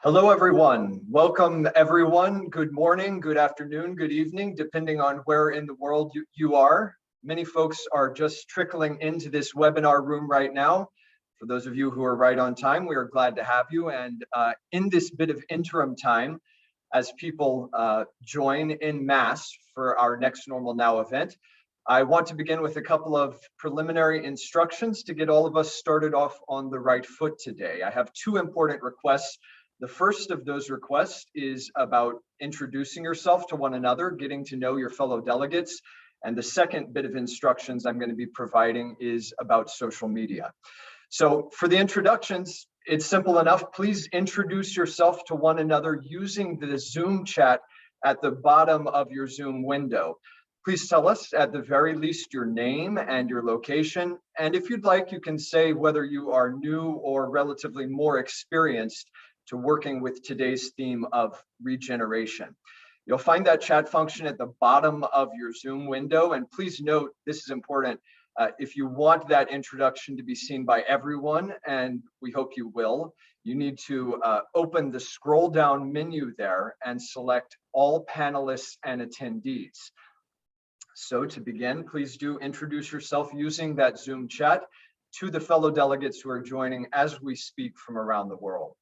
Hello, everyone. Welcome, everyone. Good morning, good afternoon, good evening, depending on where in the world you are. Many folks are just trickling into this webinar room right now. For those of you who are right on time, we are glad to have you. And in this bit of interim time, as people join in mass for our Next Normal Now event, I want to begin with a couple of preliminary instructions to get all of us started off on the right foot today. I have two important requests. The first of those requests is about introducing yourself to one another, getting to know your fellow delegates. And the second bit of instructions I'm going to be providing is about social media. So for the introductions, it's simple enough. Please introduce yourself to one another using the Zoom chat at the bottom of your Zoom window. Please tell us at the very least your name and your location. And if you'd like, you can say whether you are new or relatively more experienced to working with today's theme of regeneration. You'll find that chat function at the bottom of your Zoom window. And please note, this is important, if you want that introduction to be seen by everyone, and we hope you will, you need to open the scroll down menu there and select all panelists and attendees. So to begin, please do introduce yourself using that Zoom chat to the fellow delegates who are joining as we speak from around the world.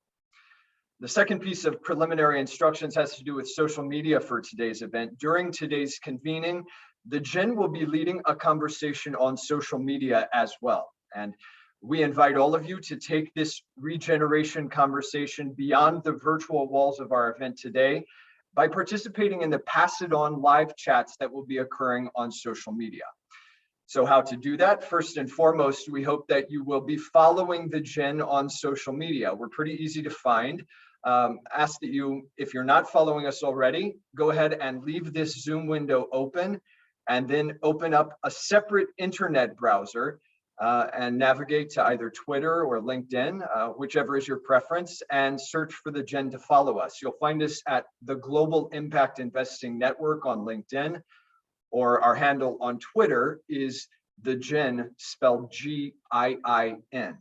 The second piece of preliminary instructions has to do with social media for today's event. During today's convening, the GIIN will be leading a conversation on social media as well. And we invite all of you to take this regeneration conversation beyond the virtual walls of our event today by participating in the Pass It On live chats that will be occurring on social media. So how to do that? First and foremost, we hope that you will be following the GIIN on social media. We're pretty easy to find. Ask that you, if you're not following us already, go ahead and leave this Zoom window open and then open up a separate internet browser and navigate to either Twitter or LinkedIn, whichever is your preference, and search for the GIIN to follow us. You'll find us at the Global Impact Investing Network on LinkedIn, or our handle on Twitter is the GIIN, spelled G-I-I-N.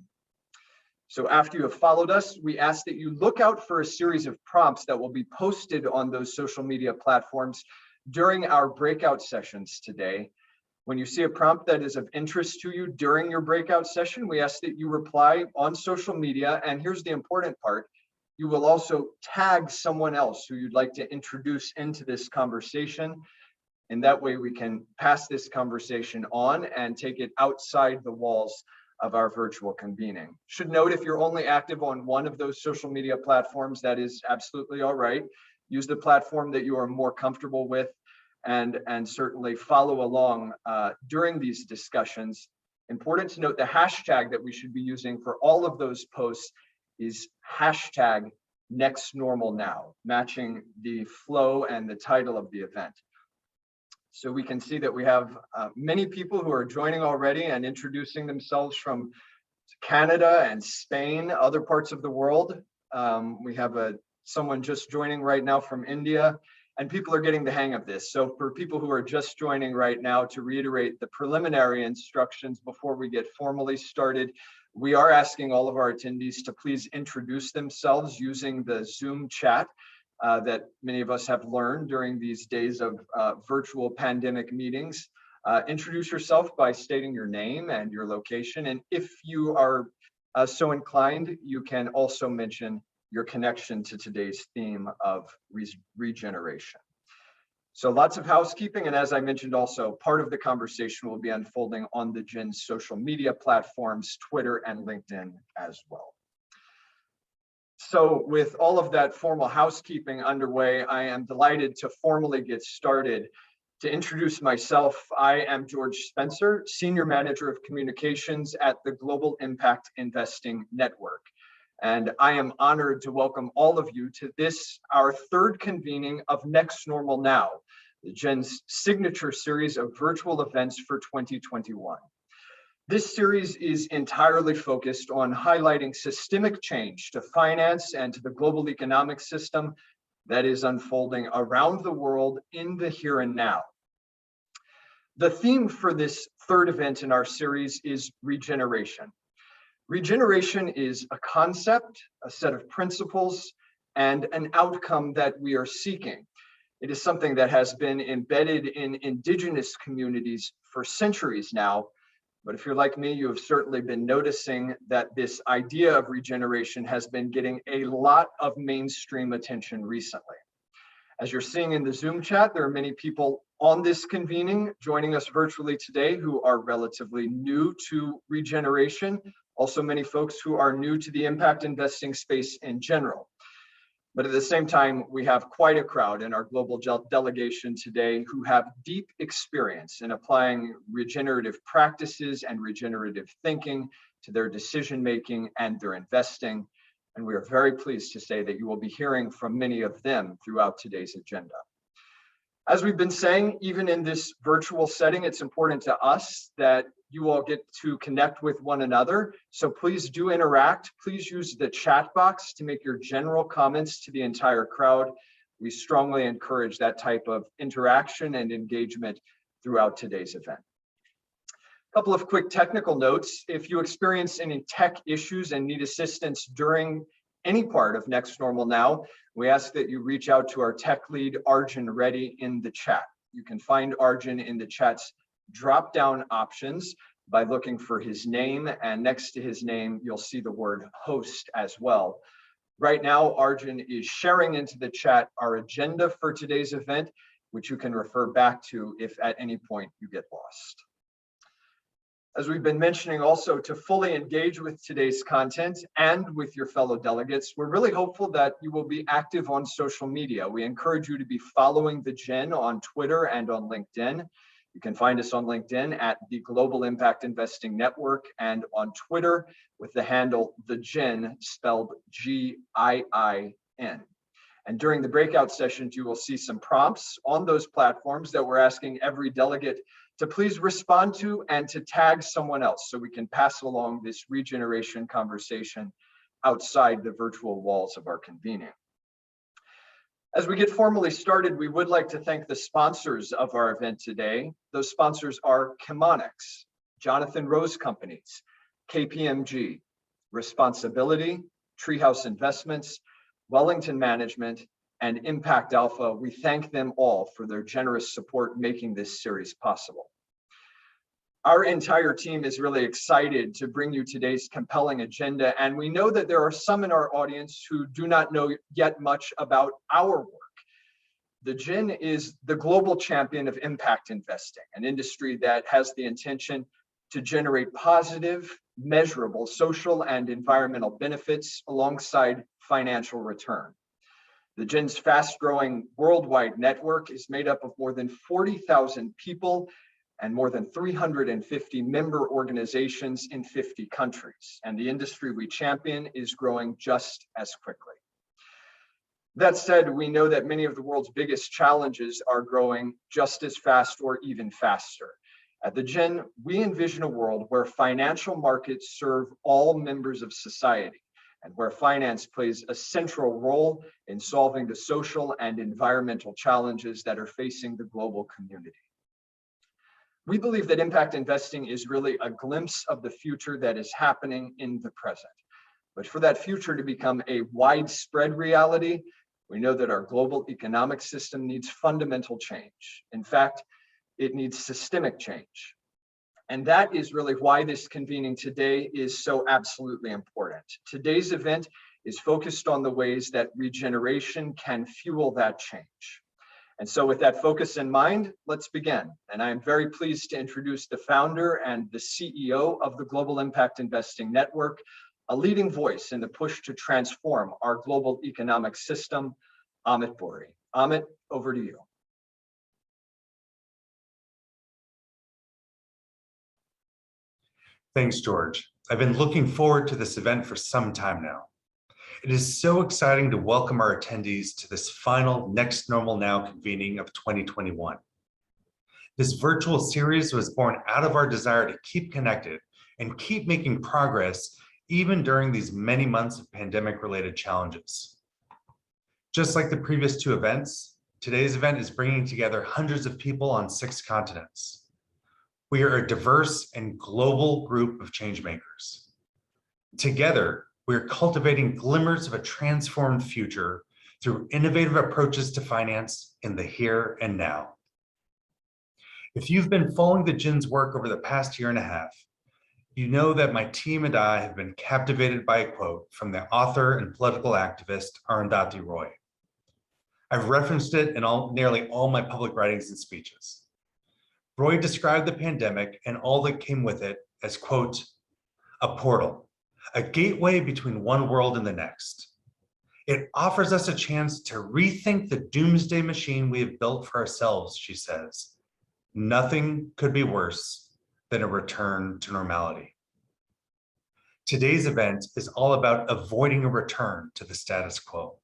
So after you have followed us, we ask that you look out for a series of prompts that will be posted on those social media platforms during our breakout sessions today. When you see a prompt that is of interest to you during your breakout session, we ask that you reply on social media. And here's the important part. You will also tag someone else who you'd like to introduce into this conversation. And that way we can pass this conversation on and take it outside the walls of our virtual convening. Should note, if you're only active on one of those social media platforms, that is absolutely all right. Use the platform that you are more comfortable with, and certainly follow along during these discussions. Important to note, the hashtag that we should be using for all of those posts is hashtag #NextNormalNow, matching the flow and the title of the event. So we can see that we have many people who are joining already and introducing themselves from Canada and Spain, other parts of the world. We have someone just joining right now from India, and people are getting the hang of this. So for people who are just joining right now, to reiterate the preliminary instructions before we get formally started, we are asking all of our attendees to please introduce themselves using the Zoom chat that many of us have learned during these days of virtual pandemic meetings. Introduce yourself by stating your name and your location. And if you are so inclined, you can also mention your connection to today's theme of regeneration. So lots of housekeeping. And as I mentioned also, part of the conversation will be unfolding on the GIIN's social media platforms, Twitter and LinkedIn as well. So with all of that formal housekeeping underway, I am delighted to formally get started. To introduce myself, I am George Spencer, Senior Manager of Communications at the Global Impact Investing Network. And I am honored to welcome all of you to this, our third convening of Next Normal Now, the GIIN's signature series of virtual events for 2021. This series is entirely focused on highlighting systemic change to finance and to the global economic system that is unfolding around the world in the here and now. The theme for this third event in our series is regeneration. Regeneration is a concept, a set of principles, and an outcome that we are seeking. It is something that has been embedded in indigenous communities for centuries now. But if you're like me, you have certainly been noticing that this idea of regeneration has been getting a lot of mainstream attention recently. As you're seeing in the Zoom chat, there are many people on this convening joining us virtually today who are relatively new to regeneration. Also, many folks who are new to the impact investing space in general. But at the same time, we have quite a crowd in our global delegation today who have deep experience in applying regenerative practices and regenerative thinking to their decision-making and their investing. And we are very pleased to say that you will be hearing from many of them throughout today's agenda. As we've been saying, even in this virtual setting, it's important to us that you all get to connect with one another. So please do interact. Please use the chat box to make your general comments to the entire crowd. We strongly encourage that type of interaction and engagement throughout today's event. A couple of quick technical notes. If you experience any tech issues and need assistance during any part of Next Normal Now, we ask that you reach out to our tech lead, Arjun Reddy, in the chat. You can find Arjun in the chat's drop-down options by looking for his name, and next to his name, you'll see the word host as well. Right now, Arjun is sharing into the chat our agenda for today's event, which you can refer back to if at any point you get lost. As we've been mentioning also, to fully engage with today's content and with your fellow delegates, we're really hopeful that you will be active on social media. We encourage you to be following the GIIN on Twitter and on LinkedIn. You can find us on LinkedIn at the Global Impact Investing Network and on Twitter with the handle the GIIN, spelled G-I-I-N. And during the breakout sessions, you will see some prompts on those platforms that we're asking every delegate to please respond to and to tag someone else so we can pass along this regeneration conversation outside the virtual walls of our convening. As we get formally started, we would like to thank the sponsors of our event today. Those sponsors are Chemonics, Jonathan Rose Companies, KPMG, Responsibility, Treehouse Investments, Wellington Management, and Impact Alpha. We thank them all for their generous support making this series possible. Our entire team is really excited to bring you today's compelling agenda, and we know that there are some in our audience who do not know yet much about our work. The GIIN is the global champion of impact investing, an industry that has the intention to generate positive, measurable social and environmental benefits alongside financial return. The GIIN's fast-growing worldwide network is made up of more than 40,000 people and more than 350 member organizations in 50 countries. And the industry we champion is growing just as quickly. That said, we know that many of the world's biggest challenges are growing just as fast or even faster. At the GIIN, we envision a world where financial markets serve all members of society, and where finance plays a central role in solving the social and environmental challenges that are facing the global community. We believe that impact investing is really a glimpse of the future that is happening in the present. But for that future to become a widespread reality, we know that our global economic system needs fundamental change. In fact, it needs systemic change. And that is really why this convening today is so absolutely important. Today's event is focused on the ways that regeneration can fuel that change. And so with that focus in mind, let's begin. And I am very pleased to introduce the founder and the CEO of the Global Impact Investing Network, a leading voice in the push to transform our global economic system, Amit Bouri. Amit, over to you. Thanks, George. I've been looking forward to this event for some time now. It is so exciting to welcome our attendees to this final Next Normal Now convening of 2021. This virtual series was born out of our desire to keep connected and keep making progress even during these many months of pandemic-related challenges. Just like the previous two events, today's event is bringing together hundreds of people on 6 continents. We are a diverse and global group of changemakers. Together, we are cultivating glimmers of a transformed future through innovative approaches to finance in the here and now. If you've been following the GIIN's work over the past year and a half, you know that my team and I have been captivated by a quote from the author and political activist Arundhati Roy. I've referenced it in nearly all my public writings and speeches. Roy described the pandemic and all that came with it as, quote, a portal, a gateway between one world and the next. It offers us a chance to rethink the doomsday machine we have built for ourselves, she says. Nothing could be worse than a return to normality. Today's event is all about avoiding a return to the status quo.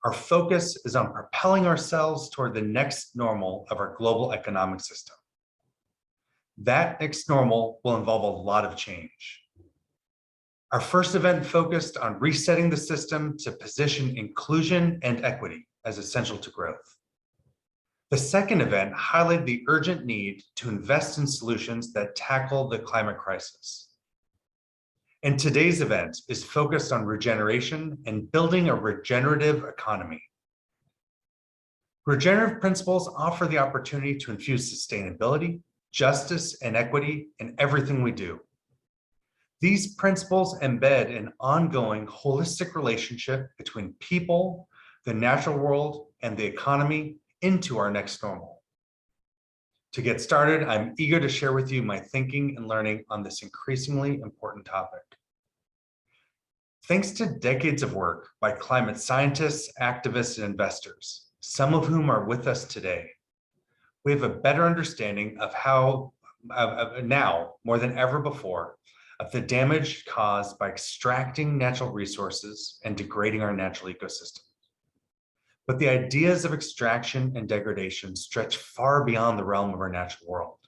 Our focus is on propelling ourselves toward the next normal of our global economic system. That next normal will involve a lot of change. Our first event focused on resetting the system to position inclusion and equity as essential to growth. The second event highlighted the urgent need to invest in solutions that tackle the climate crisis. And today's event is focused on regeneration and building a regenerative economy. Regenerative principles offer the opportunity to infuse sustainability, justice, and equity in everything we do. These principles embed an ongoing holistic relationship between people, the natural world, and the economy into our next normal. To get started, I'm eager to share with you my thinking and learning on this increasingly important topic. Thanks to decades of work by climate scientists, activists, and investors, some of whom are with us today, we have a better understanding of how, now more than ever before, of the damage caused by extracting natural resources and degrading our natural ecosystem. But the ideas of extraction and degradation stretch far beyond the realm of our natural world.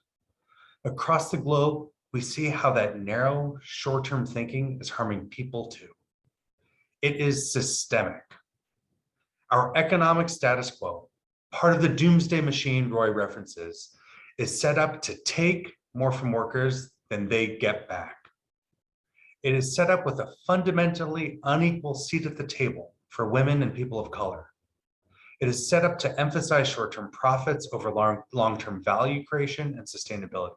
Across the globe, we see how that narrow, short-term thinking is harming people too. It is systemic. Our economic status quo, part of the doomsday machine Roy references, is set up to take more from workers than they get back. It is set up with a fundamentally unequal seat at the table for women and people of color. It is set up to emphasize short-term profits over long-term value creation and sustainability.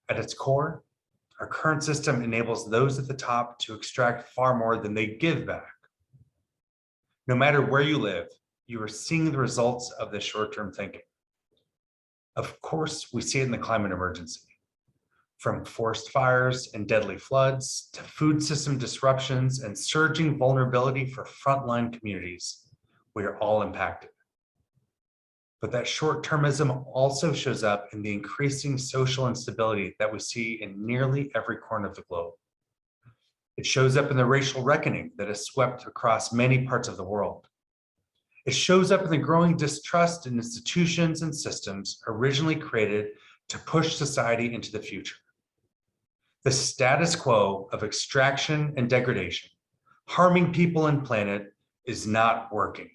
At its core, our current system enables those at the top to extract far more than they give back. No matter where you live, you are seeing the results of this short-term thinking. Of course, we see it in the climate emergency. From forest fires and deadly floods to food system disruptions and surging vulnerability for frontline communities, we are all impacted. But that short-termism also shows up in the increasing social instability that we see in nearly every corner of the globe. It shows up in the racial reckoning that has swept across many parts of the world. It shows up in the growing distrust in institutions and systems originally created to push society into the future. The status quo of extraction and degradation, harming people and planet, is not working.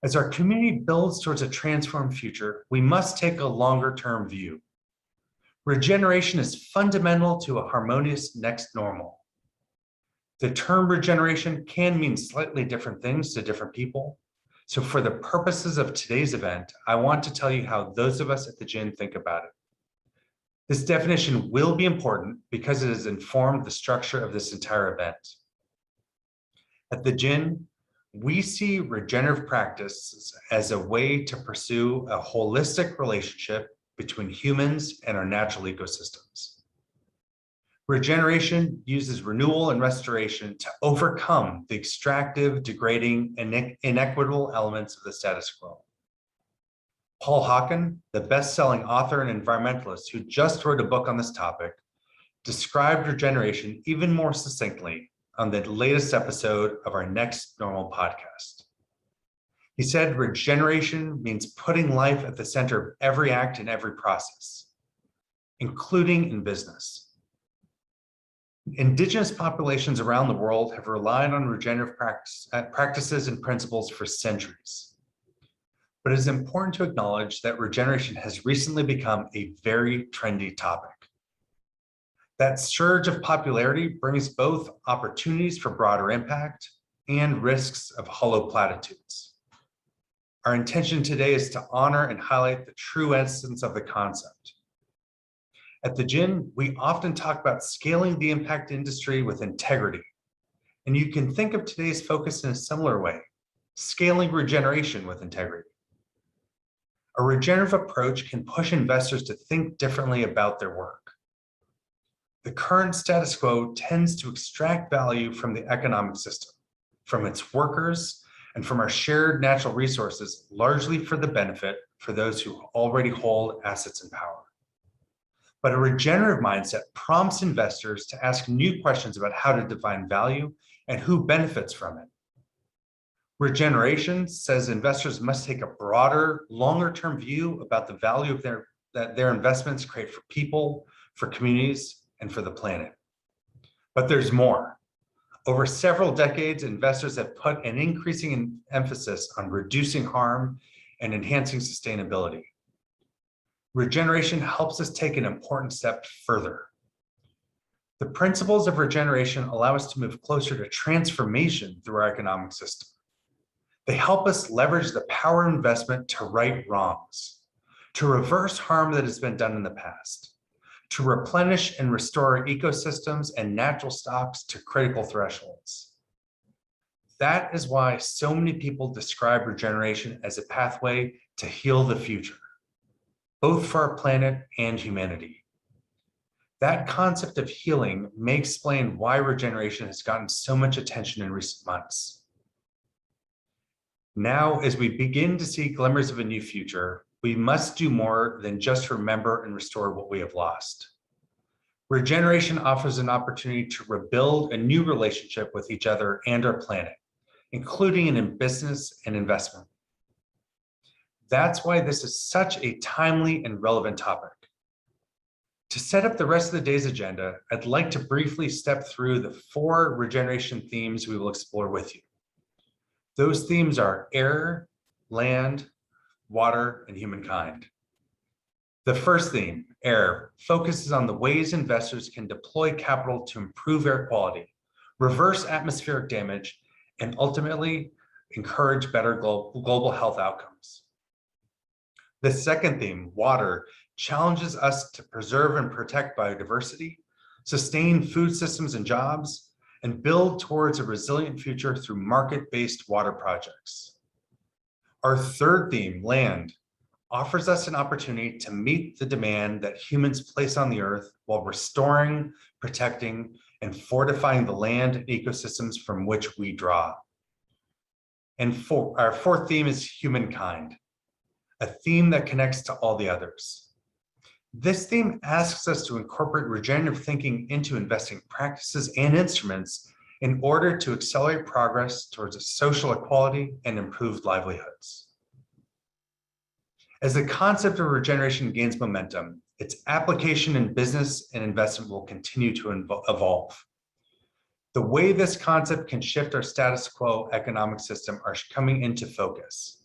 As our community builds towards a transformed future, we must take a longer-term view. Regeneration is fundamental to a harmonious next normal. The term regeneration can mean slightly different things to different people. So for the purposes of today's event, I want to tell you how those of us at the GIIN think about it. This definition will be important because it has informed the structure of this entire event. At the GIIN, we see regenerative practices as a way to pursue a holistic relationship between humans and our natural ecosystems. Regeneration uses renewal and restoration to overcome the extractive, degrading, and inequitable elements of the status quo. Paul Hawken, the best-selling author and environmentalist who just wrote a book on this topic, described regeneration even more succinctly on the latest episode of our Next Normal podcast. He said regeneration means putting life at the center of every act and every process, including in business. Indigenous populations around the world have relied on regenerative practices and principles for centuries. But it is important to acknowledge that regeneration has recently become a very trendy topic. That surge of popularity brings both opportunities for broader impact and risks of hollow platitudes. Our intention today is to honor and highlight the true essence of the concept. At the GIIN, we often talk about scaling the impact industry with integrity. And you can think of today's focus in a similar way, scaling regeneration with integrity. A regenerative approach can push investors to think differently about their work. The current status quo tends to extract value from the economic system, from its workers, and from our shared natural resources, largely for the benefit for those who already hold assets and power. But a regenerative mindset prompts investors to ask new questions about how to define value and who benefits from it. Regeneration says investors must take a broader, longer-term view about the value of their investments create for people, for communities, and for the planet. But there's more. Over several decades, investors have put an increasing emphasis on reducing harm and enhancing sustainability. Regeneration helps us take an important step further. The principles of regeneration allow us to move closer to transformation through our economic system. They help us leverage the power of investment to right wrongs, to reverse harm that has been done in the past, to replenish and restore ecosystems and natural stocks to critical thresholds. That is why so many people describe regeneration as a pathway to heal the future, both for our planet and humanity. That concept of healing may explain why regeneration has gotten so much attention in recent months. Now, as we begin to see glimmers of a new future, we must do more than just remember and restore what we have lost. Regeneration offers an opportunity to rebuild a new relationship with each other and our planet, including in business and investment. That's why this is such a timely and relevant topic. To set up the rest of the day's agenda, I'd like to briefly step through the 4 regeneration themes we will explore with you. Those themes are air, land, water, and humankind. The first theme, air, focuses on the ways investors can deploy capital to improve air quality, reverse atmospheric damage, and ultimately encourage better global health outcomes. The second theme, water, challenges us to preserve and protect biodiversity, sustain food systems and jobs, and build towards a resilient future through market-based water projects. Our third theme, land, offers us an opportunity to meet the demand that humans place on the earth while restoring, protecting, and fortifying the land and ecosystems from which we draw. And our fourth theme is humankind, a theme that connects to all the others. This theme asks us to incorporate regenerative thinking into investing practices and instruments in order to accelerate progress towards a social equality and improved livelihoods. As the concept of regeneration gains momentum, its application in business and investment will continue to evolve. The way this concept can shift our status quo economic system are coming into focus.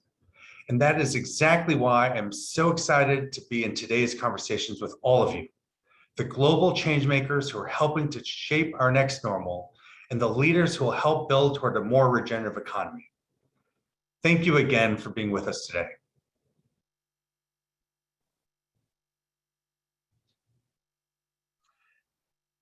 And that is exactly why I'm so excited to be in today's conversations with all of you, the global change makers who are helping to shape our next normal, and the leaders who will help build toward a more regenerative economy. Thank you again for being with us today.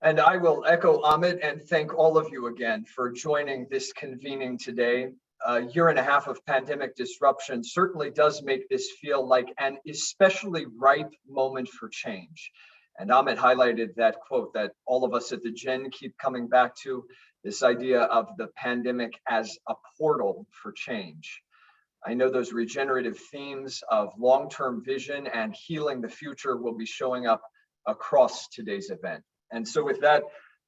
And I will echo Amit and thank all of you again for joining this convening today. A year and a half of pandemic disruption certainly does make this feel like an especially ripe moment for change. And Amit highlighted that quote that all of us at the GIIN keep coming back to, this idea of the pandemic as a portal for change. I know those regenerative themes of long-term vision and healing the future will be showing up across today's event. And so with that,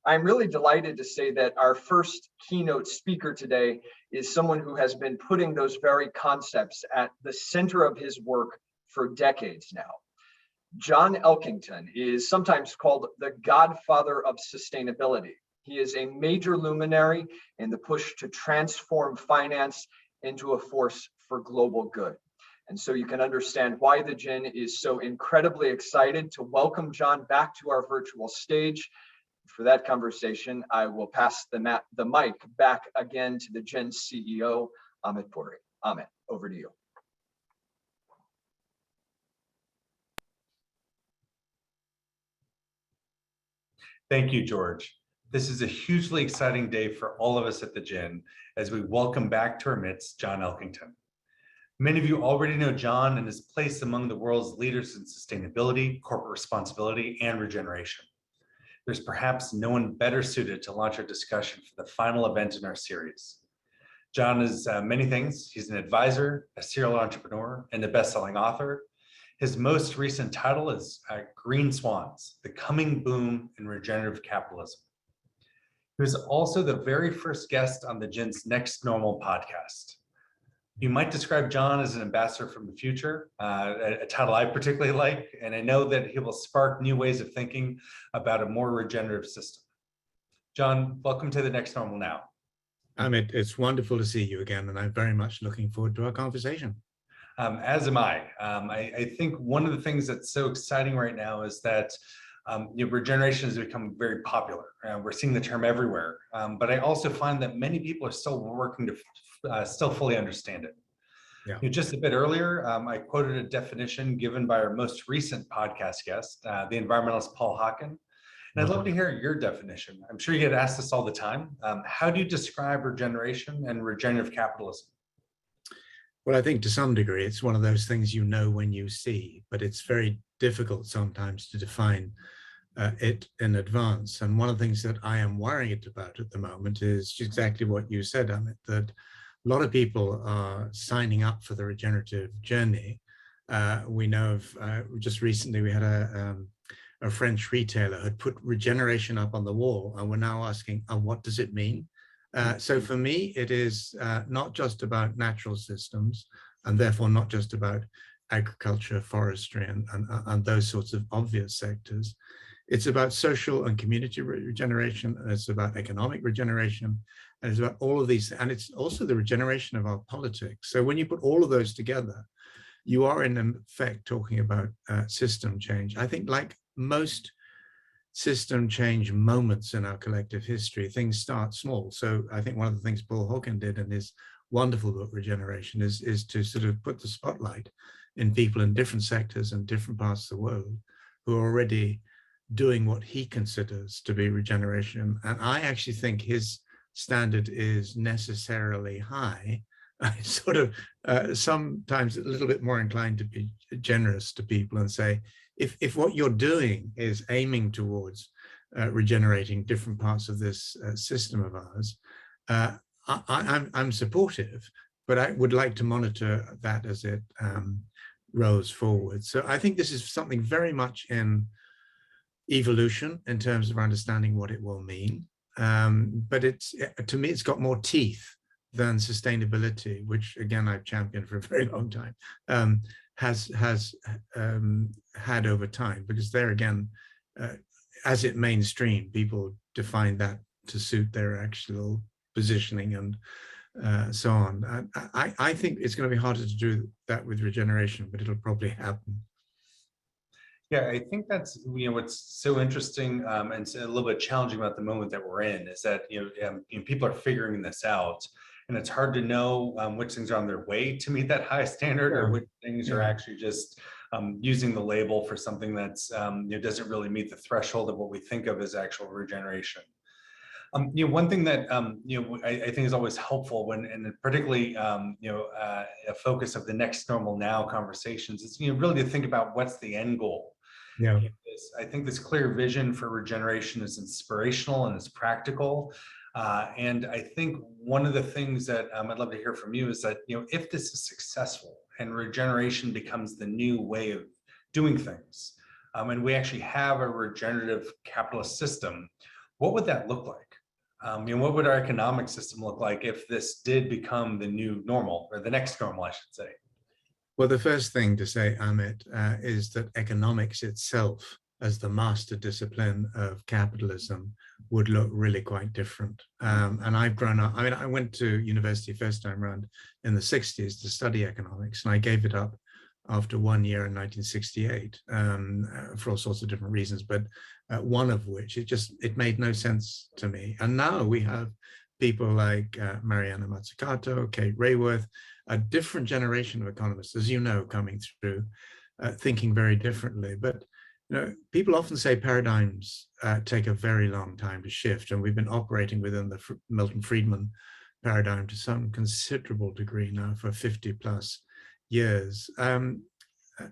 I'm really delighted to say that our first keynote speaker today is someone who has been putting those very concepts at the center of his work for decades now. John Elkington is sometimes called the godfather of sustainability. He is a major luminary in the push to transform finance into a force for global good. And so you can understand why the GIIN is so incredibly excited to welcome John back to our virtual stage For that conversation, I will pass the mic back again to the GIIN CEO, Amit Bouri. Amit, over to you. Thank you, George. This is a hugely exciting day for all of us at the GIIN as we welcome back to our midst John Elkington. Many of you already know John and his place among the world's leaders in sustainability, corporate responsibility, and regeneration. There's perhaps no one better suited to launch our discussion for the final event in our series. John is many things. He's an advisor, a serial entrepreneur, and a best-selling author. His most recent title is Green Swans, The Coming Boom in Regenerative Capitalism. He was also the very first guest on the GIIN's Next Normal podcast. You might describe John as an ambassador from the future, a title I particularly like, and I know that he will spark new ways of thinking about a more regenerative system. John, welcome to the Next Normal now. Amit, it's wonderful to see you again, and I'm very much looking forward to our conversation. As am I. I think one of the things that's so exciting right now is that regeneration has become very popular. We're seeing the term everywhere, but I also find that many people are still working to still fully understand it. Yeah. Just a bit earlier, I quoted a definition given by our most recent podcast guest, the environmentalist Paul Hawken. And I'd love to hear your definition. I'm sure you get asked this all the time. How do you describe regeneration and regenerative capitalism? Well, I think to some degree, it's one of those things you know when you see, but it's very difficult sometimes to define it in advance. And one of the things that I am worried about at the moment is exactly what you said, Amit, that a lot of people are signing up for the regenerative journey. We know of, just recently we had a French retailer had put regeneration up on the wall, and we're now asking, what does it mean? So for me, it is not just about natural systems, and therefore not just about agriculture, forestry, and those sorts of obvious sectors. It's about social and community regeneration, and it's about economic regeneration, and it's about all of these, and it's also the regeneration of our politics. So when you put all of those together, you are in effect talking about system change. I think like most system change moments in our collective history, things start small. So I think one of the things Paul Hawken did in his wonderful book, Regeneration, is to sort of put the spotlight in people in different sectors and different parts of the world who are already doing what he considers to be regeneration. And I actually think his standard is necessarily high. I sort of sometimes a little bit more inclined to be generous to people and say, if what you're doing is aiming towards regenerating different parts of this system of ours, I'm supportive, but I would like to monitor that as it rolls forward. So I think this is something very much in evolution in terms of understanding what it will mean. But to me, it's got more teeth than sustainability, which again, I've championed for a very long time, has had over time, because there again, as it mainstream, people define that to suit their actual positioning and so on. I think it's going to be harder to do that with regeneration, but it'll probably happen. Yeah, I think that's what's so interesting and a little bit challenging about the moment that we're in is that people are figuring this out, and it's hard to know which things are on their way to meet that high standard, or which things are actually just using the label for something that's doesn't really meet the threshold of what we think of as actual regeneration. One thing that I think is always helpful when, and particularly a focus of the Next Normal Now conversations is really to think about what's the end goal. Yeah, I think this clear vision for regeneration is inspirational and it's practical. And I think one of the things that I'd love to hear from you is that if this is successful and regeneration becomes the new way of doing things, and we actually have a regenerative capitalist system, what would that look like? What would our economic system look like if this did become the new normal, or the next normal, I should say? Well, the first thing to say, Amit, is that economics itself, as the master discipline of capitalism, would look really quite different. And I've grown up, I went to university first time around in the 60s to study economics, and I gave it up after 1 year in 1968 for all sorts of different reasons, but one of which it made no sense to me. And now we have people like Mariana Mazzucato, Kate Rayworth, a different generation of economists, as you know, coming through, thinking very differently. But people often say paradigms take a very long time to shift, and we've been operating within the Milton Friedman paradigm to some considerable degree now for 50 plus years.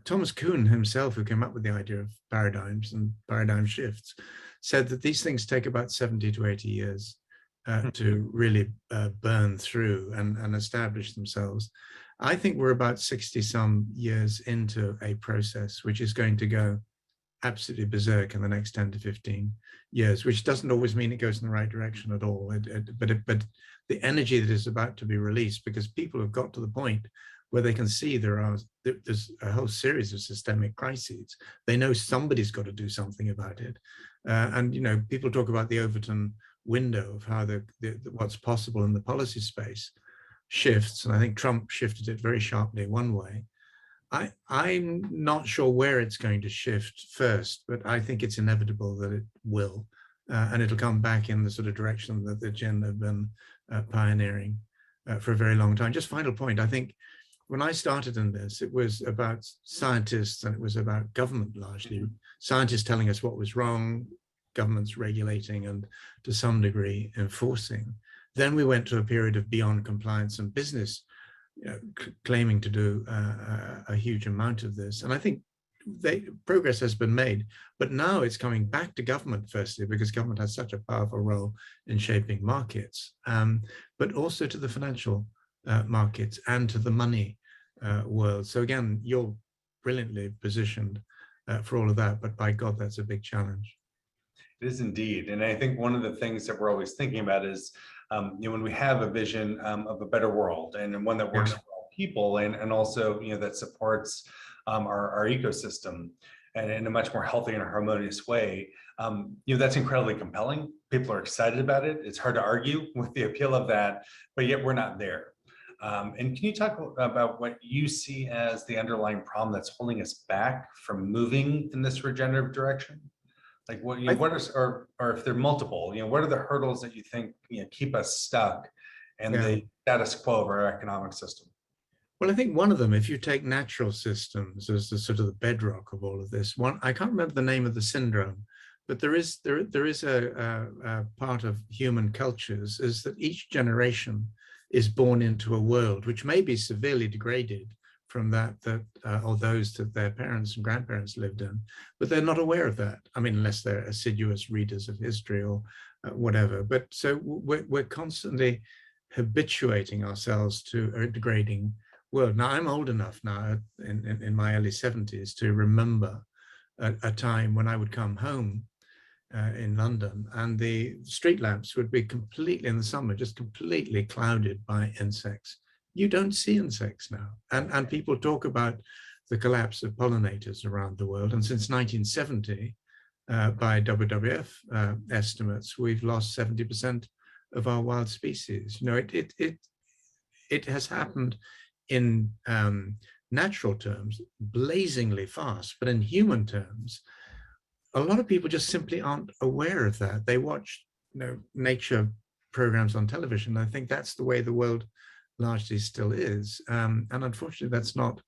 Thomas Kuhn himself, who came up with the idea of paradigms and paradigm shifts, said that these things take about 70 to 80 years to really burn through and establish themselves. I think we're about 60 some years into a process which is going to go absolutely berserk in the next 10 to 15 years, which doesn't always mean it goes in the right direction at all. But the energy that is about to be released, because people have got to the point where they can see there's a whole series of systemic crises. They know somebody's got to do something about it. And people talk about the Overton window of how what's possible in the policy space shifts. And I think Trump shifted it very sharply one way. I'm not sure where it's going to shift first, but I think it's inevitable that it will. And it'll come back in the sort of direction that the GIIN have been pioneering for a very long time. Just final point, I think when I started in this, it was about scientists and it was about government largely. Scientists telling us what was wrong, governments regulating and to some degree enforcing. Then we went to a period of beyond compliance and business claiming to do a huge amount of this. And I think progress has been made, but now it's coming back to government firstly, because government has such a powerful role in shaping markets, but also to the financial markets and to the money world. So again, you're brilliantly positioned for all of that, but by God, that's a big challenge. It is indeed. And I think one of the things that we're always thinking about is, when we have a vision of a better world and one that works for all people and also, that supports our ecosystem and in a much more healthy and harmonious way, that's incredibly compelling. People are excited about it. It's hard to argue with the appeal of that, but yet we're not there. And can you talk about what you see as the underlying problem that's holding us back from moving in this regenerative direction? Like what is, or if they're multiple, what are the hurdles that you think keep us stuck in the status quo of our economic system? Well, I think one of them, if you take natural systems as the sort of the bedrock of all of this, I can't remember the name of the syndrome, but there is a part of human cultures is that each generation is born into a world which may be severely degraded from that or those that their parents and grandparents lived in, but they're not aware of that. I mean, unless they're assiduous readers of history or whatever. But so we're constantly habituating ourselves to a degrading world. Now, I'm old enough now in my early 70s to remember a time when I would come home in London and the street lamps would be completely, in the summer, just completely clouded by insects. You don't see insects now. And people talk about the collapse of pollinators around the world. And since 1970, by WWF estimates, we've lost 70% of our wild species. It has happened in natural terms, blazingly fast, but in human terms, a lot of people just simply aren't aware of that. They watch nature programs on television. I think that's the way the world largely still is. And unfortunately, that's not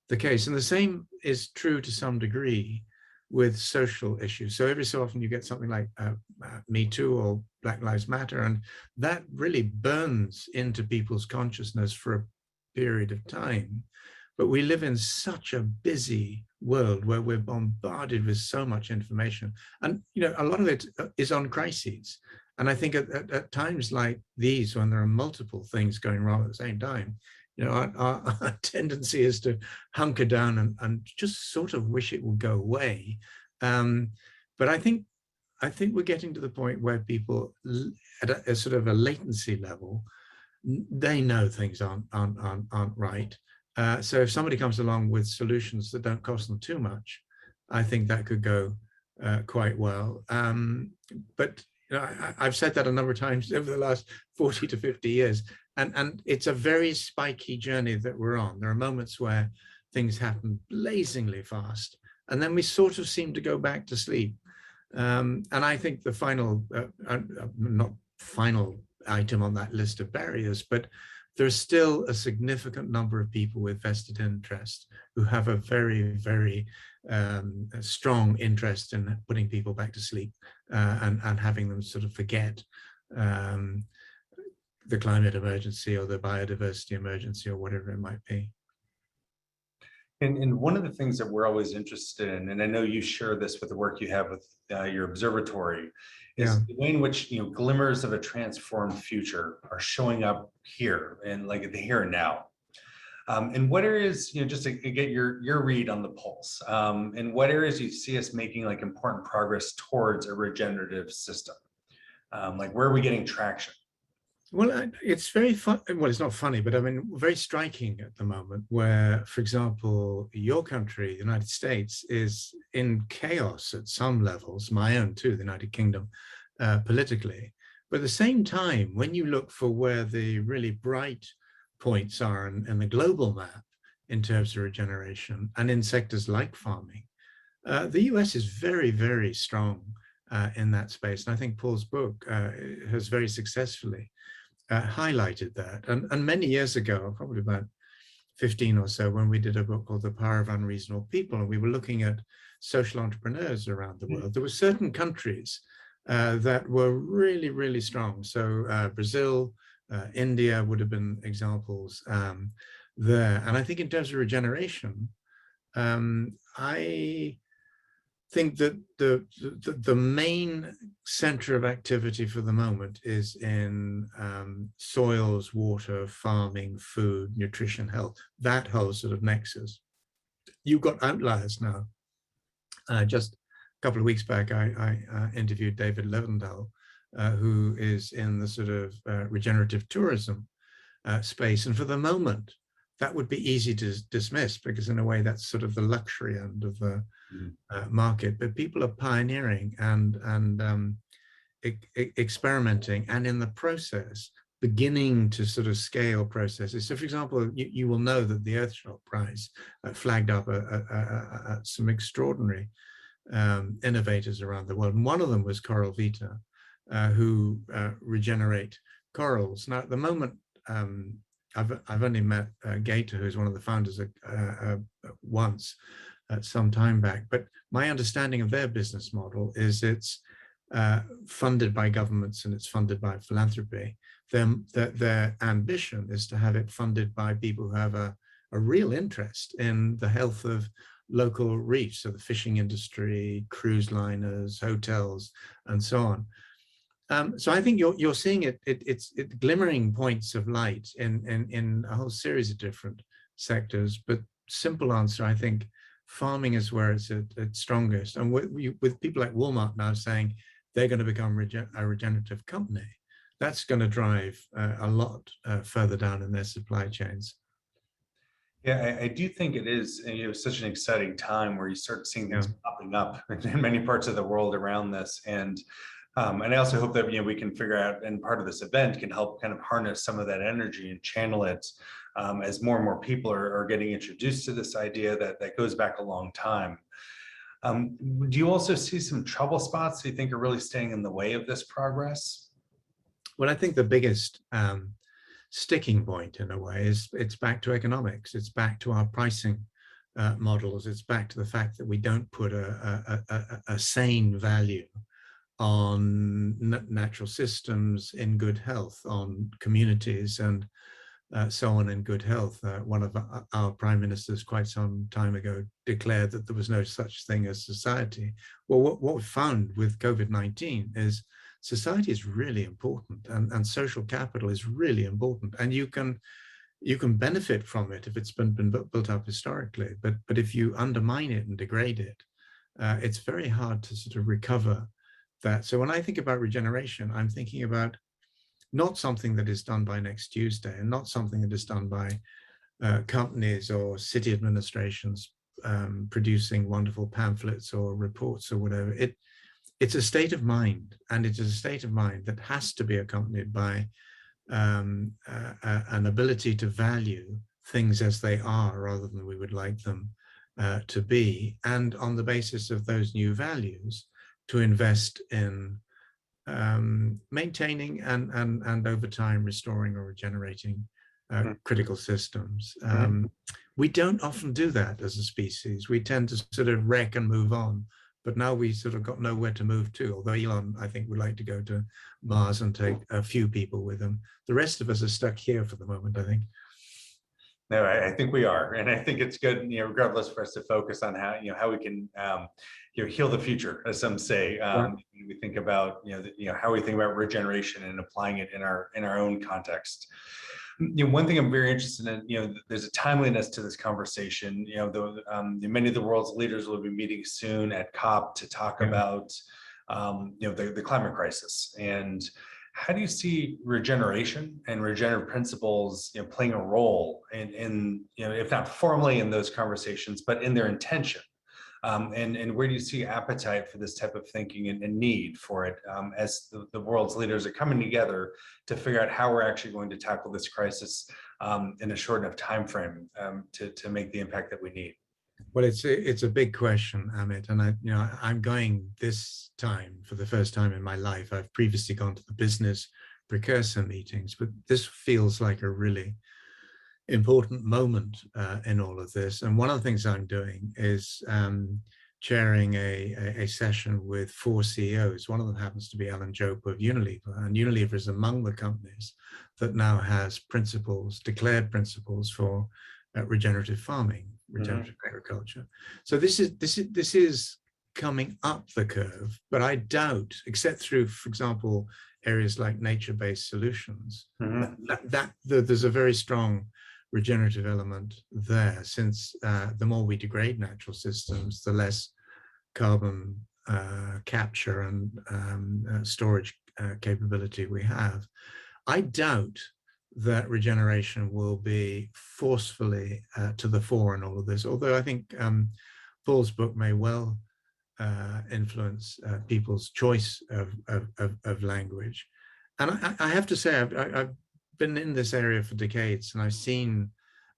the case. And the same is true to some degree with social issues. So every so often you get something like Me Too or Black Lives Matter, and that really burns into people's consciousness for a period of time. But we live in such a busy world where we're bombarded with so much information. And a lot of it is on crises. And I think at times like these, when there are multiple things going wrong at the same time, our tendency is to hunker down and just sort of wish it would go away. But I think we're getting to the point where people at a sort of a latency level, they know things aren't right. So if somebody comes along with solutions that don't cost them too much, I think that could go quite well. But I've said that a number of times over the last 40 to 50 years, and it's a very spiky journey that we're on. There are moments where things happen blazingly fast. And then we sort of seem to go back to sleep. And I think the final, not final item on that list of barriers, but there's still a significant number of people with vested interest who have a very, very strong interest in putting people back to sleep and having them sort of forget the climate emergency or the biodiversity emergency or whatever it might be. And one of the things that we're always interested in, and I know you share this with the work you have with your observatory, is the way in which, you know, glimmers of a transformed future are showing up here and like the here and now. And what areas, you know, just to get your read on the pulse, and what areas you see us making like important progress towards a regenerative system? Like where are we getting traction? Well, it's very fun. Well, it's not funny, but I mean, very striking at the moment where, for example, your country, the United States, is in chaos at some levels, my own too, the United Kingdom, politically. But at the same time, when you look for where the really bright points are in the global map in terms of regeneration and in sectors like farming, the US is very, very strong in that space. And I think Paul's book has very successfully highlighted that. And many years ago, probably about 15 or so, when we did a book called The Power of Unreasonable People, and we were looking at social entrepreneurs around the world, there were certain countries that were really, really strong. So Brazil, India would have been examples there. And I think in terms of regeneration, I think that the main center of activity for the moment is in soils, water, farming, food, nutrition, health, that whole sort of nexus. You've got outliers now. Just a couple of weeks back, I interviewed David Levendal, who is in the sort of regenerative tourism space. And for the moment, that would be easy to dismiss because in a way that's sort of the luxury end of the market, but people are pioneering and experimenting, and in the process beginning to sort of scale processes. So for example, you will know that the Earthshot Prize flagged up some extraordinary innovators around the world. And one of them was Coral Vita, who regenerate corals. Now at the moment, I've only met Gator, who's one of the founders once, some time back, but my understanding of their business model is it's funded by governments and it's funded by philanthropy. Their ambition is to have it funded by people who have a real interest in the health of local reefs, so the fishing industry, cruise liners, hotels, and so on. So I think you're seeing it's glimmering points of light in a whole series of different sectors. But simple answer, I think farming is where it's at its strongest. And with people like Walmart now saying they're going to become a regenerative company, that's going to drive a lot further down in their supply chains. Yeah, I do think it is, you know, such an exciting time where you start seeing things popping up in many parts of the world around this. And I also hope that, you know, we can figure out, and part of this event can help kind of harness some of that energy and channel it as more and more people are getting introduced to this idea that goes back a long time. Do you also see some trouble spots that you think are really standing in the way of this progress? Well, I think the biggest sticking point in a way is it's back to economics. It's back to our pricing models. It's back to the fact that we don't put a sane value on natural systems in good health, on communities and so on in good health. One of our prime ministers quite some time ago declared that there was no such thing as society. Well, what we found with COVID-19 is society is really important, and social capital is really important, and you can benefit from it if it's been built up historically, but if you undermine it and degrade it, it's very hard to sort of recover that. So when I think about regeneration, I'm thinking about not something that is done by next Tuesday, and not something that is done by companies or city administrations producing wonderful pamphlets or reports or whatever. It's a state of mind, and it is a state of mind that has to be accompanied by an ability to value things as they are rather than we would like them to be, and on the basis of those new values to invest in maintaining and over time restoring or regenerating critical systems. We don't often do that as a species. We tend to sort of wreck and move on, but now we sort of got nowhere to move to, although Elon, I think, would like to go to Mars and take a few people with him. The rest of us are stuck here for the moment, I think. No, I think we are, and I think it's good, regardless, for us to focus on how, how we can, heal the future, as some say. We think about, how we think about regeneration and applying it in our own context. One thing I'm very interested in, there's a timeliness to this conversation. Many of the world's leaders will be meeting soon at COP to talk about, the climate crisis. And how do you see regeneration and regenerative principles, playing a role in, if not formally in those conversations, but in their intention? And where do you see appetite for this type of thinking and need for it as the world's leaders are coming together to figure out how we're actually going to tackle this crisis in a short enough time frame to make the impact that we need? Well, it's a big question, Amit, and I'm going this time for the first time in my life. I've previously gone to the business precursor meetings, but this feels like a really important moment in all of this. And one of the things I'm doing is chairing a session with 4 CEOs. One of them happens to be Alan Jope of Unilever, and Unilever is among the companies that now has declared principles for regenerative farming, regenerative agriculture. So this is coming up the curve, but I doubt, except through, for example, areas like nature-based solutions, that there's a very strong regenerative element there, since the more we degrade natural systems, the less carbon capture and storage capability we have. I doubt that regeneration will be forcefully to the fore in all of this, although I think Paul's book may well influence people's choice of language. And I have to say, I've been in this area for decades, and I've seen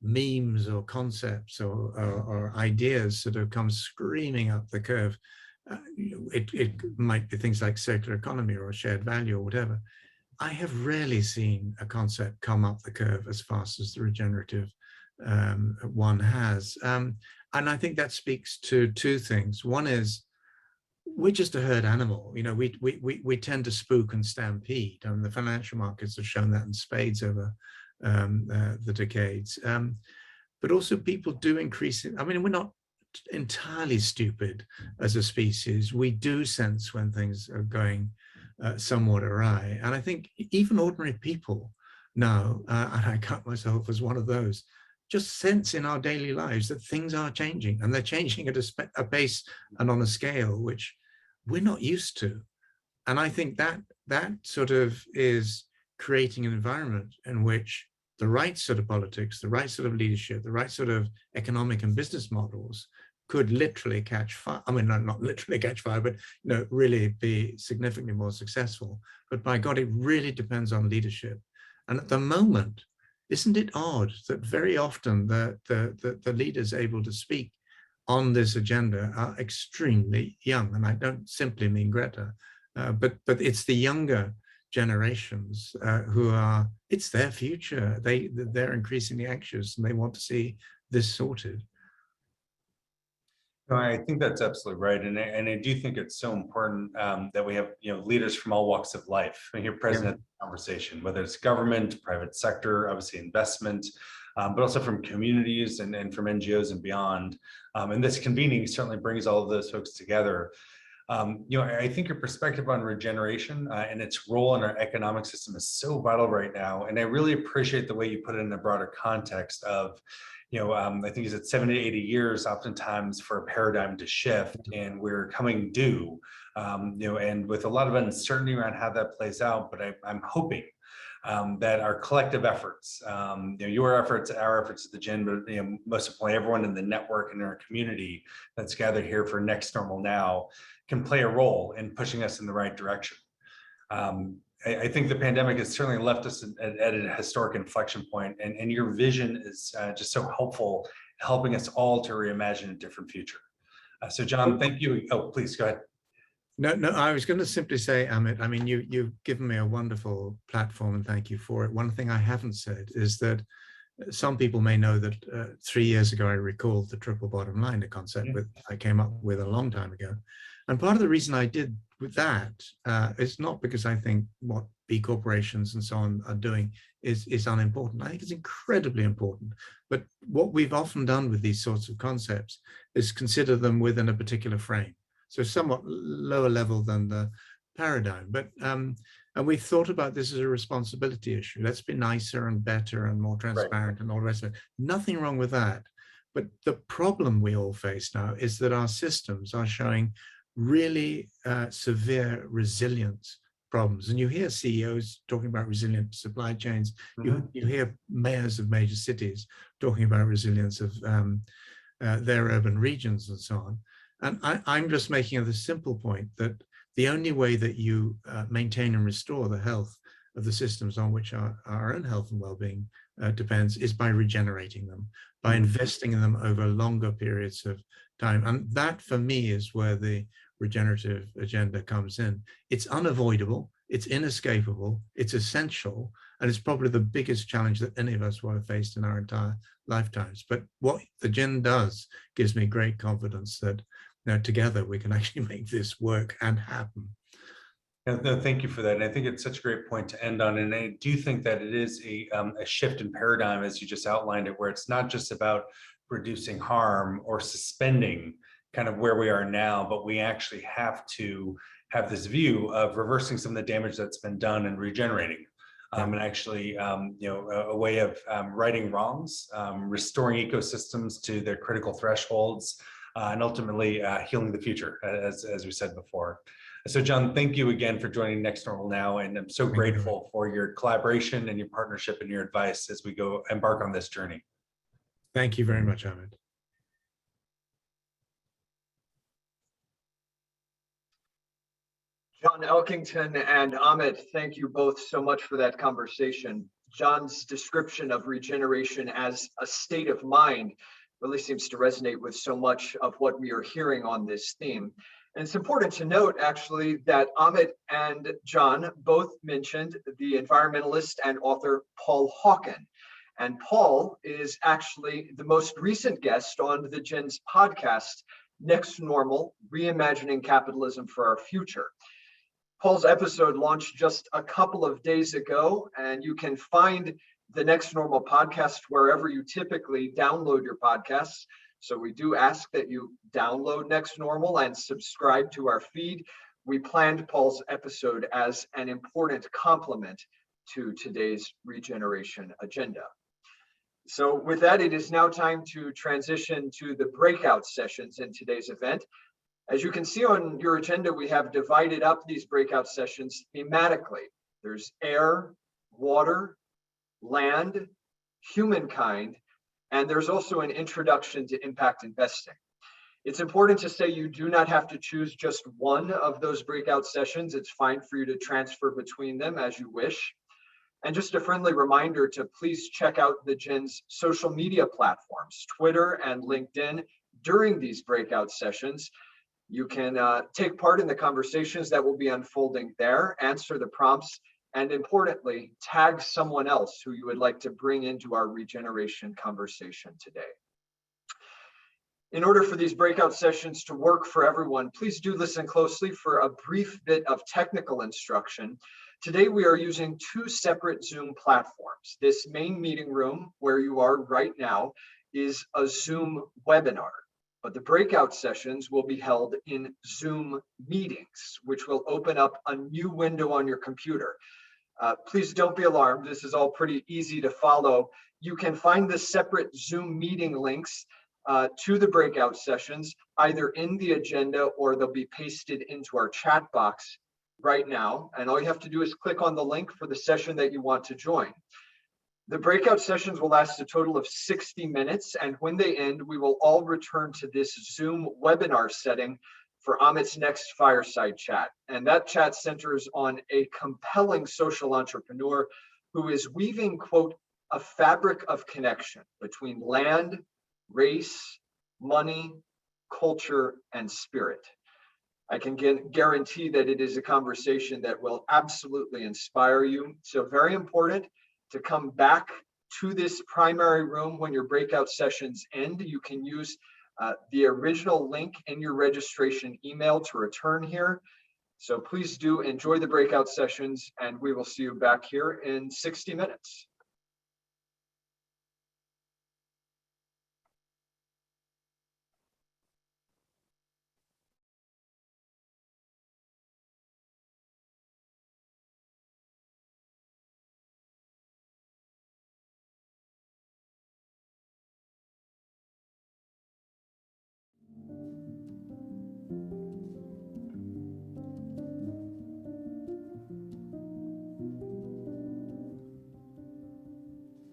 memes or concepts or ideas sort of come screaming up the curve. It might be things like circular economy or shared value or whatever. I have rarely seen a concept come up the curve as fast as the regenerative one has. And I think that speaks to 2 things. One is, we're just a herd animal. We tend to spook and stampede, and the financial markets have shown that in spades over the decades. But also, people do increase it. I mean, we're not entirely stupid as a species. We do sense when things are going somewhat awry. And I think even ordinary people now, and I count myself as one of those, just sense in our daily lives that things are changing, and they're changing at a pace and on a scale which we're not used to. And I think that sort of is creating an environment in which the right sort of politics, the right sort of leadership, the right sort of economic and business models could literally catch fire. I mean, not literally catch fire, but really be significantly more successful. But by God, it really depends on leadership. And at the moment, isn't it odd that very often the leaders able to speak on this agenda are extremely young? And I don't simply mean Greta, but it's the younger generations who are, it's their future. They're increasingly anxious, and they want to see this sorted. No, I think that's absolutely right, and I do think it's so important that we have leaders from all walks of life here present at the conversation, whether it's government, private sector, obviously investment, but also from communities and from NGOs and beyond. And this convening certainly brings all of those folks together. I think your perspective on regeneration and its role in our economic system is so vital right now, and I really appreciate the way you put it in the broader context of. I think you said 70 to 80 years oftentimes for a paradigm to shift, and we're coming due, and with a lot of uncertainty around how that plays out. But I'm hoping that our collective efforts, your efforts, our efforts at the GIIN, but most importantly, everyone in the network and in our community that's gathered here for Next Normal Now can play a role in pushing us in the right direction. I think the pandemic has certainly left us at a historic inflection point, and your vision is just so helpful, helping us all to reimagine a different future. So John, thank you. Oh, please go ahead. No, I was going to simply say, Amit, I mean, you've given me a wonderful platform and thank you for it. One thing I haven't said is that some people may know that 3 years ago, I recalled the triple bottom line, a concept that I came up with a long time ago. And part of the reason I did with that is not because I think what B corporations and so on are doing is unimportant. I think it's incredibly important. But what we've often done with these sorts of concepts is consider them within a particular frame. So somewhat lower level than the paradigm. But and we thought about this as a responsibility issue. Let's be nicer and better and more transparent and all the rest of it. Nothing wrong with that. But the problem we all face now is that our systems are showing really severe resilience problems. And you hear CEOs talking about resilient supply chains. You hear mayors of major cities talking about resilience of their urban regions and so on. And I'm just making the simple point that the only way that you maintain and restore the health of the systems on which our own health and well-being depends is by regenerating them, by investing in them over longer periods of time. And that, for me, is where the regenerative agenda comes in. It's unavoidable, it's inescapable, it's essential, and it's probably the biggest challenge that any of us will have faced in our entire lifetimes. But what the GIIN does gives me great confidence that together we can actually make this work and happen. No, thank you for that. And I think it's such a great point to end on. And I do think that it is a shift in paradigm, as you just outlined it, where it's not just about reducing harm or suspending kind of where we are now, but we actually have to have this view of reversing some of the damage that's been done and regenerating. And actually, a way of righting wrongs, restoring ecosystems to their critical thresholds, and ultimately healing the future, as we said before. So John, thank you again for joining Next Normal Now, and I'm so grateful for your collaboration and your partnership and your advice as we go embark on this journey. Thank you very much, Amit. John Elkington and Amit, thank you both so much for that conversation. John's description of regeneration as a state of mind really seems to resonate with so much of what we are hearing on this theme. And it's important to note, actually, that Amit and John both mentioned the environmentalist and author Paul Hawken. And Paul is actually the most recent guest on the GIIN's podcast, Next Normal, Reimagining Capitalism for Our Future. Paul's episode launched just a couple of days ago, and you can find the Next Normal podcast wherever you typically download your podcasts. So we do ask that you download Next Normal and subscribe to our feed. We planned Paul's episode as an important complement to today's regeneration agenda. So with that, it is now time to transition to the breakout sessions in today's event. As you can see on your agenda, we have divided up these breakout sessions thematically. There's air, water, land, humankind, and there's also an introduction to impact investing. It's important to say you do not have to choose just one of those breakout sessions. It's fine for you to transfer between them as you wish. And just a friendly reminder to please check out the GIIN's social media platforms, Twitter and LinkedIn, during these breakout sessions. You can take part in the conversations that will be unfolding there, answer the prompts, and importantly, tag someone else who you would like to bring into our regeneration conversation today. In order for these breakout sessions to work for everyone, please do listen closely for a brief bit of technical instruction. Today, we are using two separate Zoom platforms. This main meeting room, where you are right now, is a Zoom webinar. But the breakout sessions will be held in Zoom meetings, which will open up a new window on your computer. Please don't be alarmed. This is all pretty easy to follow. You can find the separate Zoom meeting links to the breakout sessions either in the agenda or they'll be pasted into our chat box right now. And all you have to do is click on the link for the session that you want to join. The breakout sessions will last a total of 60 minutes, and when they end, we will all return to this Zoom webinar setting for Amit's next fireside chat. And that chat centers on a compelling social entrepreneur who is weaving, quote, a fabric of connection between land, race, money, culture, and spirit. I can guarantee that it is a conversation that will absolutely inspire you. So very important to come back to this primary room when your breakout sessions end. You can use the original link in your registration email to return here. So please do enjoy the breakout sessions, and we will see you back here in 60 minutes.